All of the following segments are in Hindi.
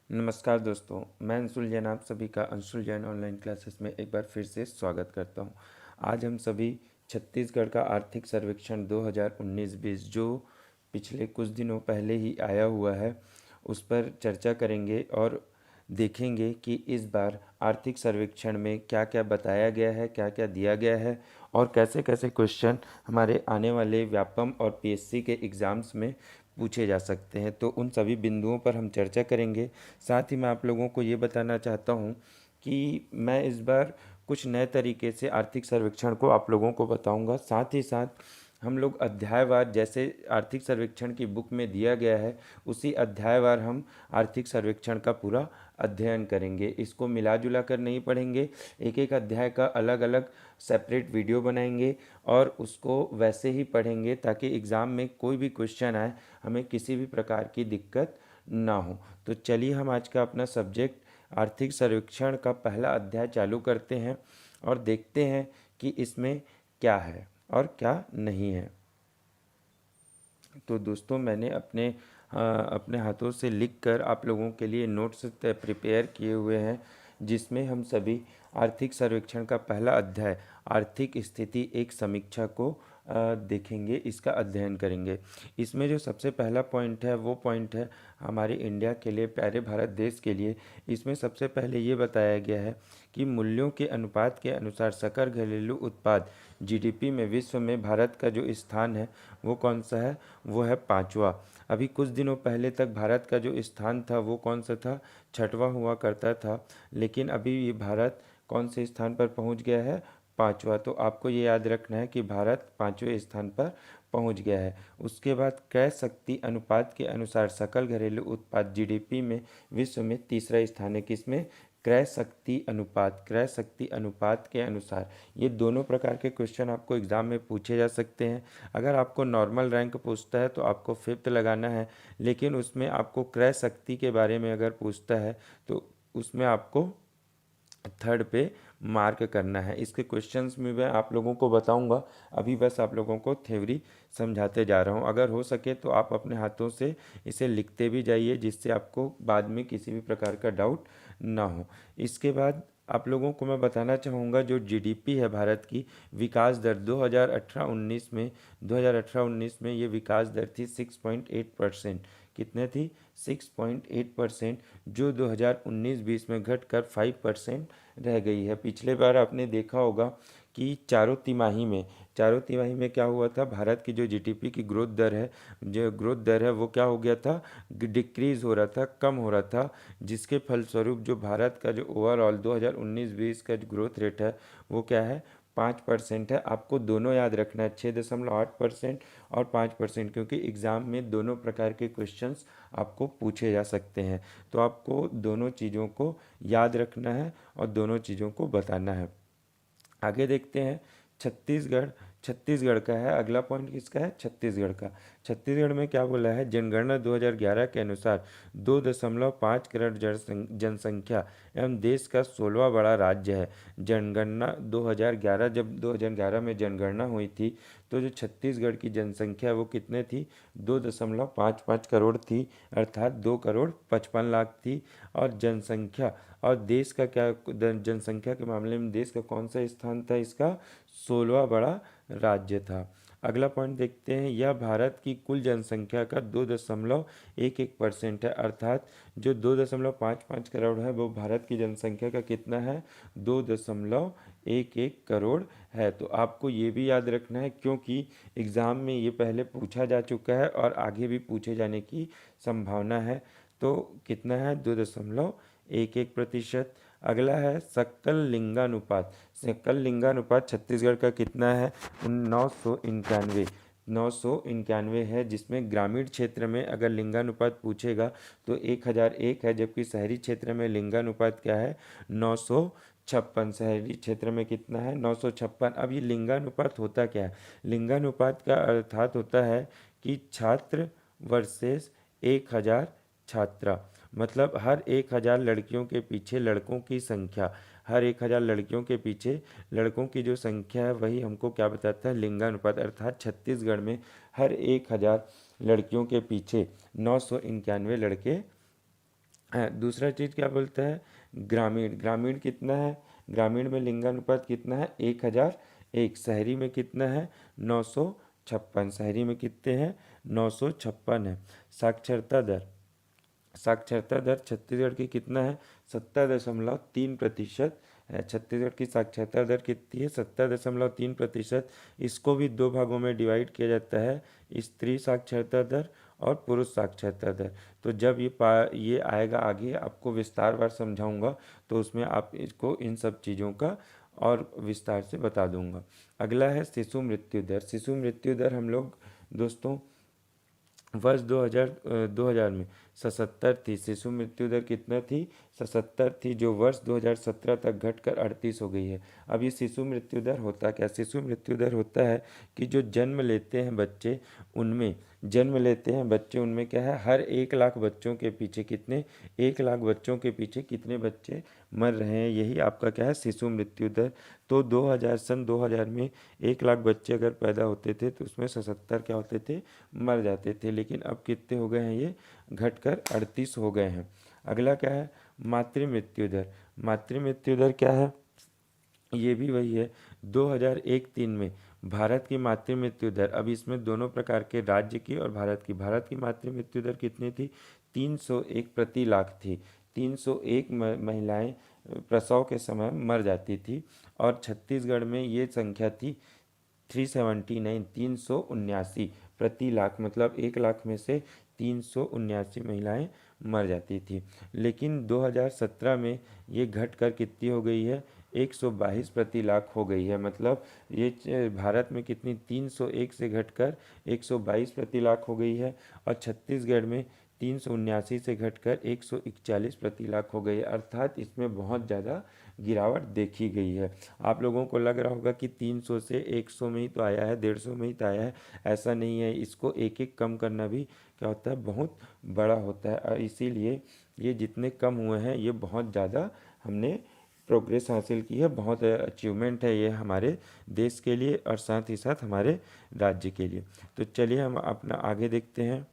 नमस्कार दोस्तों, मैं अंशुल जैन आप सभी का अंशुल जैन ऑनलाइन क्लासेस में एक बार फिर से स्वागत करता हूं। आज हम सभी छत्तीसगढ़ का आर्थिक सर्वेक्षण 2019-20 जो पिछले कुछ दिनों पहले ही आया हुआ है, उस पर चर्चा करेंगे और देखेंगे कि इस बार आर्थिक सर्वेक्षण में क्या क्या बताया गया है, क्या क्या दिया गया है और कैसे कैसे क्वेश्चन हमारे आने वाले व्यापम और पीएससी के एग्ज़ाम्स में पूछे जा सकते हैं। तो उन सभी बिंदुओं पर हम चर्चा करेंगे। साथ ही मैं आप लोगों को ये बताना चाहता हूँ कि मैं इस बार कुछ नए तरीके से आर्थिक सर्वेक्षण को आप लोगों को बताऊंगा। साथ ही साथ हम लोग अध्यायवार, जैसे आर्थिक सर्वेक्षण की बुक में दिया गया है, उसी अध्यायवार हम आर्थिक सर्वेक्षण का पूरा अध्ययन करेंगे। इसको मिला जुला कर नहीं पढ़ेंगे, एक एक अध्याय का अलग अलग सेपरेट वीडियो बनाएंगे और उसको वैसे ही पढ़ेंगे ताकि एग्ज़ाम में कोई भी क्वेश्चन आए हमें किसी भी प्रकार की दिक्कत ना हो। तो चलिए हम आज का अपना सब्जेक्ट आर्थिक सर्वेक्षण का पहला अध्याय चालू करते हैं और देखते हैं कि इसमें क्या है और क्या नहीं है। तो दोस्तों, मैंने अपने हाथों से लिखकर आप लोगों के लिए नोट्स प्रिपेयर किए हुए हैं, जिसमें हम सभी आर्थिक सर्वेक्षण का पहला अध्याय आर्थिक स्थिति एक समीक्षा को देखेंगे, इसका अध्ययन करेंगे। इसमें जो सबसे पहला पॉइंट है वो पॉइंट है हमारे इंडिया के लिए, प्यारे भारत देश के लिए। इसमें सबसे पहले ये बताया गया है कि मूल्यों के अनुपात के अनुसार सकल घरेलू उत्पाद जीडीपी में विश्व में भारत का जो स्थान है वो कौन सा है? वो है पाँचवा। अभी कुछ दिनों पहले तक भारत का जो स्थान था वो कौन सा था? छठवां हुआ करता था, लेकिन अभी ये भारत कौन से स्थान पर पहुंच गया है? पाँचवा। तो आपको ये याद रखना है कि भारत पाँचवें स्थान पर पहुंच गया है। उसके बाद क्रय शक्ति अनुपात के अनुसार सकल घरेलू उत्पाद जीडीपी में विश्व में तीसरा स्थान है। किसमें? क्रय शक्ति अनुपात के अनुसार। ये दोनों प्रकार के क्वेश्चन आपको एग्जाम में पूछे जा सकते हैं। अगर आपको नॉर्मल रैंक पूछता है तो आपको फिफ्थ लगाना है, लेकिन उसमें आपको क्रय शक्ति के बारे में अगर पूछता है तो उसमें आपको थर्ड पे मार्क करना है। इसके क्वेश्चंस में मैं आप लोगों को बताऊंगा, अभी बस आप लोगों को थ्योरी समझाते जा रहा हूं। अगर हो सके तो आप अपने हाथों से इसे लिखते भी जाइए, जिससे आपको बाद में किसी भी प्रकार का डाउट ना हो। इसके बाद आप लोगों को मैं बताना चाहूँगा, जो जीडीपी है भारत की विकास दर 2018-19 में ये विकास दर थी 6.8%। कितने थी? 6.8%, जो 2019-20 में घटकर 5% रह गई है। पिछले बार आपने देखा होगा कि चारों तिमाही में क्या हुआ था? भारत की जो जीडीपी की ग्रोथ दर है वो क्या हो गया था? डिक्रीज हो रहा था, कम हो रहा था, जिसके फलस्वरूप जो भारत का जो ओवरऑल 2019-20 का जो ग्रोथ रेट है वो क्या है? 5% है। आपको दोनों याद रखना है, 6.8% और 5%, क्योंकि एग्ज़ाम में दोनों प्रकार के क्वेश्चंस आपको पूछे जा सकते हैं। तो आपको दोनों चीज़ों को याद रखना है और दोनों चीज़ों को बताना है। आगे देखते हैं छत्तीसगढ़। छत्तीसगढ़ का है अगला पॉइंट। किसका है? छत्तीसगढ़ का। छत्तीसगढ़ में क्या बोला है? जनगणना 2011 के अनुसार 2.5 करोड़ जनसंख्या एवं देश का 16वां बड़ा राज्य है। जनगणना 2011, जब 2011 में जनगणना हुई थी तो जो छत्तीसगढ़ की जनसंख्या वो कितने थी? 2.55 करोड़ थी, अर्थात 2,55,00,000 थी। और जनसंख्या और देश का क्या, जनसंख्या के मामले में देश का कौन सा स्थान था? इसका 16वां बड़ा राज्य था। अगला पॉइंट देखते हैं, यह भारत की कुल जनसंख्या का 2.11% है, अर्थात जो 2.55 करोड़ है वो भारत की जनसंख्या का कितना है? 2.11 करोड़ है। तो आपको ये भी याद रखना है, क्योंकि एग्ज़ाम में ये पहले पूछा जा चुका है और आगे भी पूछे जाने की संभावना है। तो कितना है? 2.11%। अगला है सकल लिंगानुपात। सकल लिंगानुपात छत्तीसगढ़ का कितना है? 991 है, जिसमें ग्रामीण क्षेत्र में अगर लिंगानुपात पूछेगा तो 1001 है, जबकि शहरी क्षेत्र में लिंगानुपात क्या है? 956। शहरी क्षेत्र में कितना है? 956। अब ये लिंगानुपात होता क्या है? लिंगानुपात का अर्थात होता है कि छात्र वर्सेस 1000 छात्रा। मतलब हर 1000 लड़कियों के पीछे लड़कों की संख्या, हर 1000 लड़कियों के पीछे लड़कों की जो संख्या है वही हमको क्या बताता है? लिंगानुपात। अर्थात छत्तीसगढ़ में हर 1000 लड़कियों के पीछे 991 लड़के दूसरा चीज़ क्या बोलता है, ग्रामीण। ग्रामीण कितना है, ग्रामीण में लिंगानुपात कितना है, 1001। शहरी में कितना है, 956। शहरी में कितने हैं, 956 है। साक्षरता दर, साक्षरता दर छत्तीसगढ़ की कितना है, 70.3% है। छत्तीसगढ़ की साक्षरता दर कितनी है, 70.3%। इसको भी दो भागों में डिवाइड किया जाता है, स्त्री साक्षरता दर और पुरुष साक्षरता दर। तो जब ये आएगा आगे, आपको विस्तारवार समझाऊंगा, तो उसमें आप इसको इन सब चीज़ों का और विस्तार से बता दूंगा। अगला है शिशु मृत्यु दर। शिशु मृत्यु दर हम लोग दोस्तों वर्ष 2000 में 77 थी। शिशु मृत्यु दर कितना थी, 77 थी, जो वर्ष 2017 तक घटकर 38 हो गई है। अब ये शिशु मृत्यु दर होता क्या, शिशु मृत्यु दर होता है कि जो जन्म लेते हैं बच्चे, उनमें उनमें क्या है, हर 1 लाख बच्चों के पीछे कितने, 1 लाख बच्चों के पीछे कितने बच्चे मर रहे हैं, यही आपका क्या है, शिशु मृत्यु दर। तो 2000 में 1 लाख बच्चे अगर पैदा होते थे तो उसमें 77 क्या होते थे, मर जाते थे। लेकिन अब कितने हो गए हैं, ये घटकर 38 हो गए हैं। अगला क्या है, मातृ मृत्यु दर। मातृ मृत्यु दर क्या है, ये भी वही है। 2001-3 में भारत की मातृ मृत्यु दर, अब इसमें दोनों प्रकार के, राज्य की और भारत की मातृ मृत्यु दर कितनी थी, 301 प्रति लाख थी। 301 महिलाएं प्रसव के समय मर जाती थी। और छत्तीसगढ़ में ये संख्या थी 379, 379 प्रति लाख, मतलब 1 लाख में से 379 महिलाएं मर जाती थी। लेकिन 2017 में ये घटकर कितनी हो गई है, 122 प्रति लाख हो गई है। मतलब ये भारत में कितनी, 301 से घटकर 122 प्रति लाख हो गई है। और छत्तीसगढ़ में 379 से घटकर 141 प्रति लाख हो गई है। अर्थात इसमें बहुत ज़्यादा गिरावट देखी गई है। आप लोगों को लग रहा होगा कि 300 से 100 में ही तो आया है, 150 में ही तो आया है। ऐसा नहीं है, इसको एक एक कम करना भी क्या होता है, बहुत बड़ा होता है। और इसीलिए ये जितने कम हुए हैं, ये बहुत ज़्यादा हमने प्रोग्रेस हासिल की है, बहुत अचीवमेंट है ये हमारे देश के लिए और साथ ही साथ हमारे राज्य के लिए। तो चलिए हम अपना आगे देखते हैं।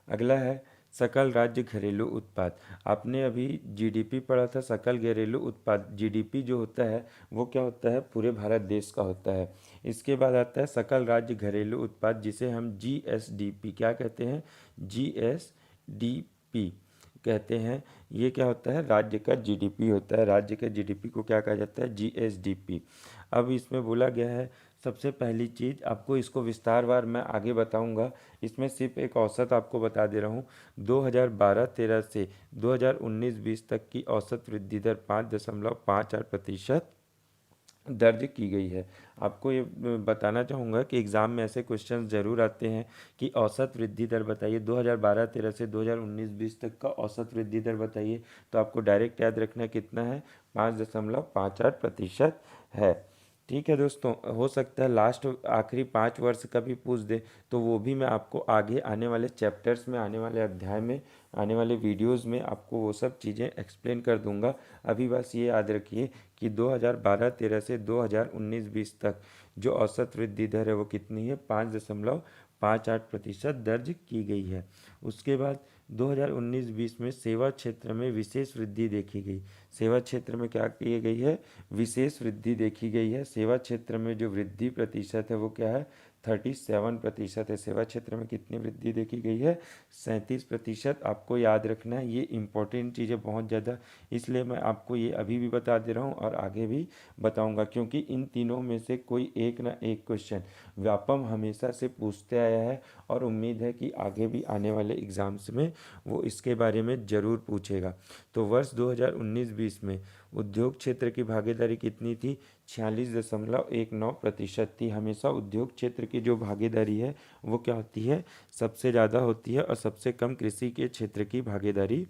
अगला है सकल राज्य घरेलू उत्पाद। आपने अभी जीडीपी पढ़ा था, सकल घरेलू उत्पाद। जीडीपी जो होता है वो क्या होता है, पूरे भारत देश का होता है। इसके बाद आता है सकल राज्य घरेलू उत्पाद, जिसे हम जीएसडीपी क्या कहते हैं, जीएसडीपी कहते हैं। ये क्या होता है, राज्य का जीडीपी होता है। राज्य के जीडीपी को क्या कहा जाता है, जीएसडीपी। अब इसमें बोला गया है, सबसे पहली चीज़ आपको इसको विस्तारवार मैं आगे बताऊंगा, इसमें सिर्फ एक औसत आपको बता दे रहा हूँ। 2012-13 से 2019-20 तक की औसत वृद्धि दर 5.58% दर्ज की गई है। आपको ये बताना चाहूँगा कि एग्ज़ाम में ऐसे क्वेश्चन ज़रूर आते हैं कि औसत वृद्धि दर बताइए, 2012-13 से 2019-20 तक का औसत वृद्धि दर बताइए। तो आपको डायरेक्ट याद रखना कितना है, 5.58% है। ठीक है दोस्तों, हो सकता है लास्ट आखिरी 5 वर्ष का भी पूछ दे, तो वो भी मैं आपको आगे आने वाले चैप्टर्स में, आने वाले अध्याय में, आने वाले वीडियोस में आपको वो सब चीज़ें एक्सप्लेन कर दूंगा। अभी बस ये याद रखिए कि 2012-13 से 2019-20 तक जो औसत वृद्धि दर है वो कितनी है, 5.58% दर्ज की गई है। उसके बाद 2019-20 में सेवा क्षेत्र में विशेष वृद्धि देखी गई। सेवा क्षेत्र में क्या की गई है, विशेष वृद्धि देखी गई है। सेवा क्षेत्र में जो वृद्धि प्रतिशत है वो क्या है, 37% है। सेवा क्षेत्र में कितनी वृद्धि देखी गई है, 37%। आपको याद रखना है, ये इंपॉर्टेंट चीज़ें बहुत ज़्यादा, इसलिए मैं आपको ये अभी भी बता दे रहा हूँ और आगे भी बताऊँगा, क्योंकि इन तीनों में से कोई एक ना एक क्वेश्चन व्यापम हमेशा से पूछते आया है और उम्मीद है कि आगे भी आने वाले एग्ज़ाम्स में वो इसके बारे में ज़रूर पूछेगा। तो वर्ष 2019-20 में उद्योग क्षेत्र की भागीदारी कितनी थी, 46.19% थी। हमेशा उद्योग क्षेत्र की जो भागीदारी है वो क्या होती है, सबसे ज़्यादा होती है, और सबसे कम कृषि के क्षेत्र की भागीदारी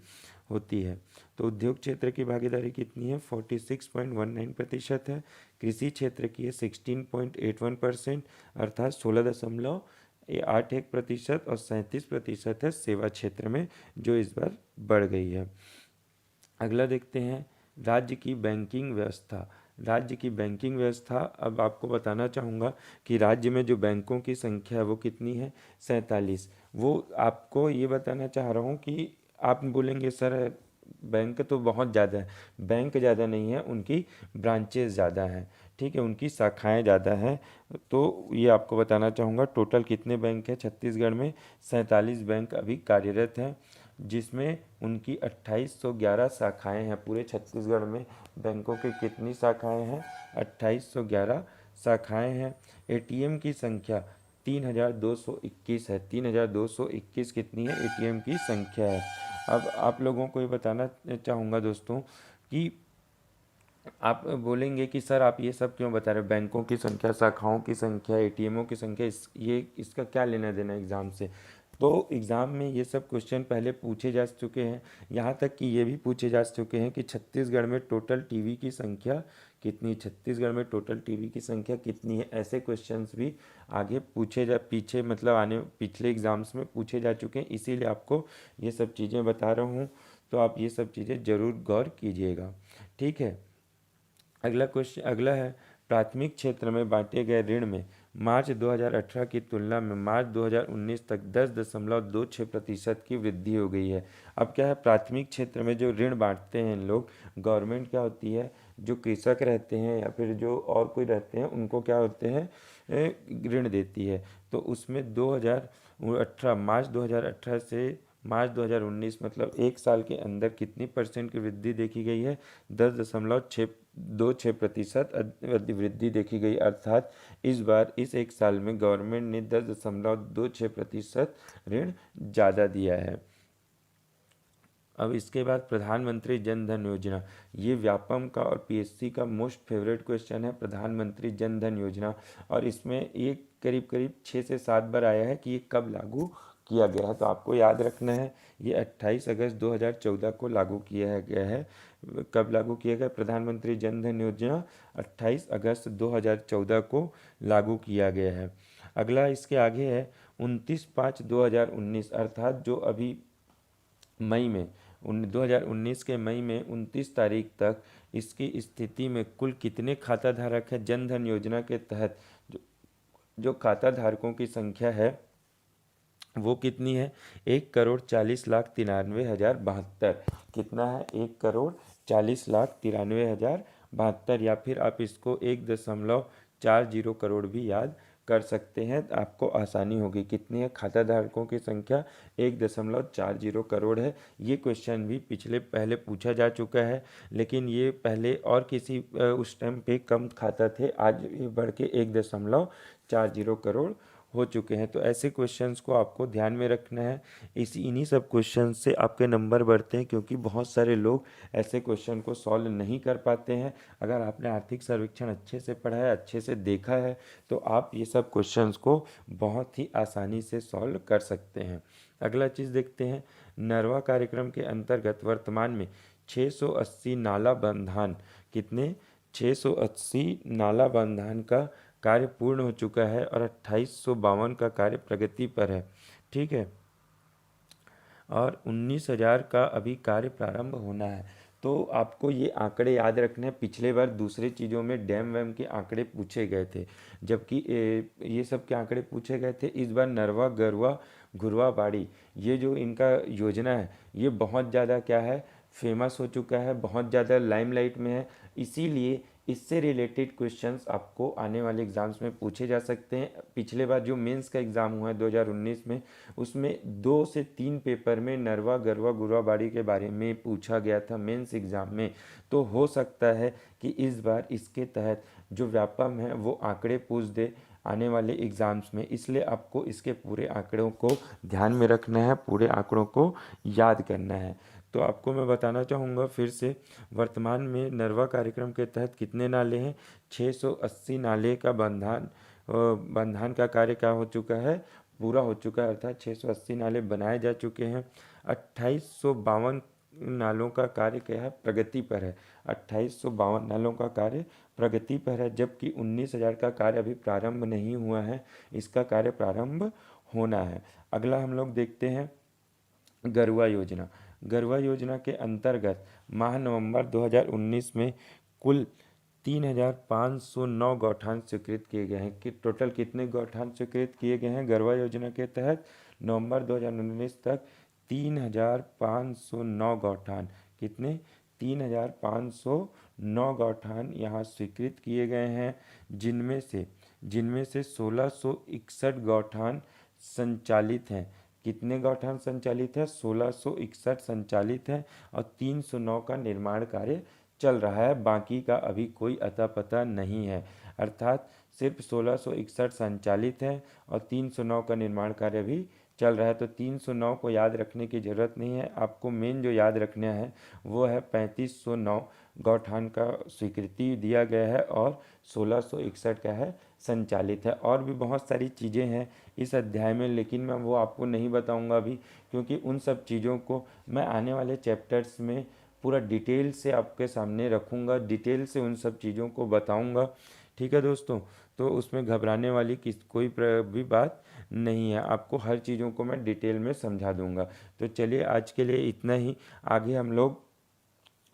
होती है। तो उद्योग क्षेत्र की भागीदारी कितनी है, 46.19% है। कृषि क्षेत्र की है 16.81%, अर्थात 16.81%, और 37% है सेवा क्षेत्र में, जो इस बार बढ़ गई है। अगला देखते हैं, राज्य की बैंकिंग व्यवस्था। राज्य की बैंकिंग व्यवस्था, अब आपको बताना चाहूँगा कि राज्य में जो बैंकों की संख्या है वो कितनी है, 47। वो आपको ये बताना चाह रहा हूँ कि आप बोलेंगे सर बैंक तो बहुत ज़्यादा है, बैंक ज़्यादा नहीं है, उनकी ब्रांचेस ज़्यादा हैं, ठीक है, उनकी शाखाएं ज़्यादा हैं। तो ये आपको बताना चाहूँगा टोटल कितने बैंक हैं छत्तीसगढ़ में। 47 बैंक अभी कार्यरत हैं, जिसमें उनकी 2811 शाखाएं हैं। पूरे छत्तीसगढ़ में बैंकों की कितनी शाखाएं हैं? 2811 शाखाएं हैं। एटीएम की संख्या 3221 है। 3221 कितनी है? एटीएम की संख्या है। अब आप लोगों को ये बताना चाहूँगा दोस्तों कि आप बोलेंगे कि सर आप ये सब क्यों बता रहे हो, बैंकों की संख्या, शाखाओं की संख्या, एटीएमों की संख्या, इसका क्या लेना देना एग्ज़ाम से? तो एग्ज़ाम में ये सब क्वेश्चन पहले पूछे जा चुके हैं। यहाँ तक कि ये भी पूछे जा चुके हैं कि छत्तीसगढ़ में टोटल टीवी की संख्या कितनी, छत्तीसगढ़ में टोटल टीवी की संख्या कितनी है, ऐसे क्वेश्चंस भी आगे पूछे जा पीछे मतलब आने पिछले एग्ज़ाम्स में पूछे जा चुके हैं। इसीलिए आपको ये सब चीज़ें बता रहा हूँ, तो आप ये सब चीज़ें ज़रूर गौर कीजिएगा, ठीक है। अगला है प्राथमिक क्षेत्र में बांटे गए ऋण में मार्च 2018 की तुलना में मार्च 2019 तक 10.26% की वृद्धि हो गई है। अब क्या है, प्राथमिक क्षेत्र में जो ऋण बांटते हैं लोग, गवर्नमेंट क्या होती है, जो कृषक रहते हैं या फिर जो और कोई रहते हैं उनको क्या होते हैं, ऋण देती है। तो उसमें 2018 मार्च 2018 से मार्च 2019 मतलब एक साल के अंदर कितनी परसेंट की वृद्धि देखी गई है? 10.26% वृद्धि देखी गई। अर्थात इस बार इस एक साल में गवर्नमेंट ने 10.26% ऋण ज़्यादा दिया है। अब इसके बाद प्रधानमंत्री जन धन योजना, ये व्यापम का और पीएससी का मोस्ट फेवरेट क्वेश्चन है, प्रधानमंत्री जन धन योजना। और इसमें एक करीब करीब 6 से 7 बार आया है कि ये कब लागू किया गया है। तो आपको याद रखना है, ये 28 अगस्त 2014 को लागू किया गया है। कब लागू किया गया प्रधानमंत्री जन धन योजना? 28 अगस्त 2014 को लागू किया गया है। अगला इसके आगे है 29/5/2019, अर्थात जो अभी मई में 2019 के मई में 29 तारीख तक इसकी स्थिति में कुल कितने खाता धारक हैं जन धन योजना के तहत? जो खाता धारकों की संख्या है वो कितनी है? 1,40,93,072। कितना है? 1,40,93,072, या फिर आप इसको 1.40 करोड़ भी याद कर सकते हैं, आपको आसानी होगी। कितनी है खाता धारकों की संख्या? 1.40 करोड़ है। ये क्वेश्चन भी पहले पूछा जा चुका है, लेकिन ये पहले और किसी उस टाइम पे कम खाता थे, आज ये बढ़ के 1.40 करोड़ हो चुके हैं। तो ऐसे क्वेश्चंस को आपको ध्यान में रखना है। इन्हीं सब क्वेश्चन से आपके नंबर बढ़ते हैं, क्योंकि बहुत सारे लोग ऐसे क्वेश्चन को सॉल्व नहीं कर पाते हैं। अगर आपने आर्थिक सर्वेक्षण अच्छे से पढ़ा है, अच्छे से देखा है, तो आप ये सब क्वेश्चंस को बहुत ही आसानी से सॉल्व कर सकते हैं। अगला चीज़ देखते हैं, नरवा कार्यक्रम के अंतर्गत वर्तमान में 680 नाला बंधान, कितने? 680 नाला बंधान का कार्य पूर्ण हो चुका है और 2852 का कार्य प्रगति पर है, ठीक है। और 19,000 का अभी कार्य प्रारंभ होना है। तो आपको ये आंकड़े याद रखने हैं। पिछले बार दूसरे चीज़ों में डैम वैम के आंकड़े पूछे गए थे, जबकि ये सब के आंकड़े पूछे गए थे। इस बार नरवा गरवा घुरवा बाड़ी, ये जो इनका योजना है, ये बहुत ज़्यादा क्या है, फेमस हो चुका है, बहुत ज़्यादा लाइमलाइट में है। इसीलिए इससे रिलेटेड क्वेश्चंस आपको आने वाले एग्ज़ाम्स में पूछे जा सकते हैं। पिछले बार जो मेंस का एग्ज़ाम हुआ है 2019 में, उसमें 2 से 3 पेपर में नरवा गरवा गुरवाबाड़ी के बारे में पूछा गया था मेंस एग्ज़ाम में। तो हो सकता है कि इस बार इसके तहत जो व्यापम है वो आंकड़े पूछ दे आने वाले एग्ज़ाम्स में। इसलिए आपको इसके पूरे आंकड़ों को ध्यान में रखना है, पूरे आंकड़ों को याद करना है। तो आपको मैं बताना चाहूँगा फिर से, वर्तमान में नरवा कार्यक्रम के तहत कितने नाले हैं? 680 नाले का बंधान का कार्य क्या हो चुका है? पूरा हो चुका है, अर्थात 680 नाले बनाए जा चुके हैं। 2852 नालों का कार्य क्या है? प्रगति पर है। 2852 नालों का कार्य प्रगति पर है, जबकि 19,000 का कार्य अभी प्रारंभ नहीं हुआ है, इसका कार्य प्रारंभ होना है। अगला हम लोग देखते हैं गरुआ योजना। गरुआ योजना के अंतर्गत माह नवंबर 2019 में कुल 3,509 गौठान स्वीकृत किए गए हैं। कि टोटल कितने गौठान स्वीकृत किए गए हैं गरुआ योजना के तहत? नवंबर 2019 तक 3,509 गौठान। कितने? 3,509 गौठान यहाँ स्वीकृत किए गए हैं, जिनमें से 1661 गौठान संचालित हैं। कितने गौठान संचालित है? 1661 संचालित है और 309 का निर्माण कार्य चल रहा है। बाकी का अभी कोई अता पता नहीं है। अर्थात सिर्फ 1661 संचालित है और 309 का निर्माण कार्य भी चल रहा है। तो 309 को याद रखने की ज़रूरत नहीं है। आपको मेन जो याद रखना है वो है 3509 गौठान का स्वीकृति दिया गया है और 1661 का है संचालित है। और भी बहुत सारी चीज़ें हैं इस अध्याय में, लेकिन मैं वो आपको नहीं बताऊंगा अभी, क्योंकि उन सब चीज़ों को मैं आने वाले चैप्टर्स में पूरा डिटेल से आपके सामने रखूंगा, डिटेल से उन सब चीज़ों को बताऊंगा। ठीक है दोस्तों, तो उसमें घबराने वाली कोई भी बात नहीं है। आपको हर चीज़ों को मैं डिटेल में समझा दूंगा। तो चलिए आज के लिए इतना ही। आगे हम लोग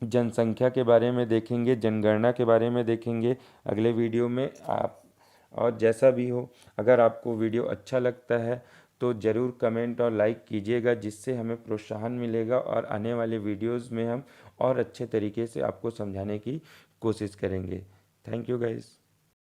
जनसंख्या के बारे में देखेंगे, जनगणना के बारे में देखेंगे अगले वीडियो में। आप और जैसा भी हो, अगर आपको वीडियो अच्छा लगता है तो ज़रूर कमेंट और लाइक कीजिएगा, जिससे हमें प्रोत्साहन मिलेगा और आने वाले वीडियोस में हम और अच्छे तरीके से आपको समझाने की कोशिश करेंगे। Thank you guys.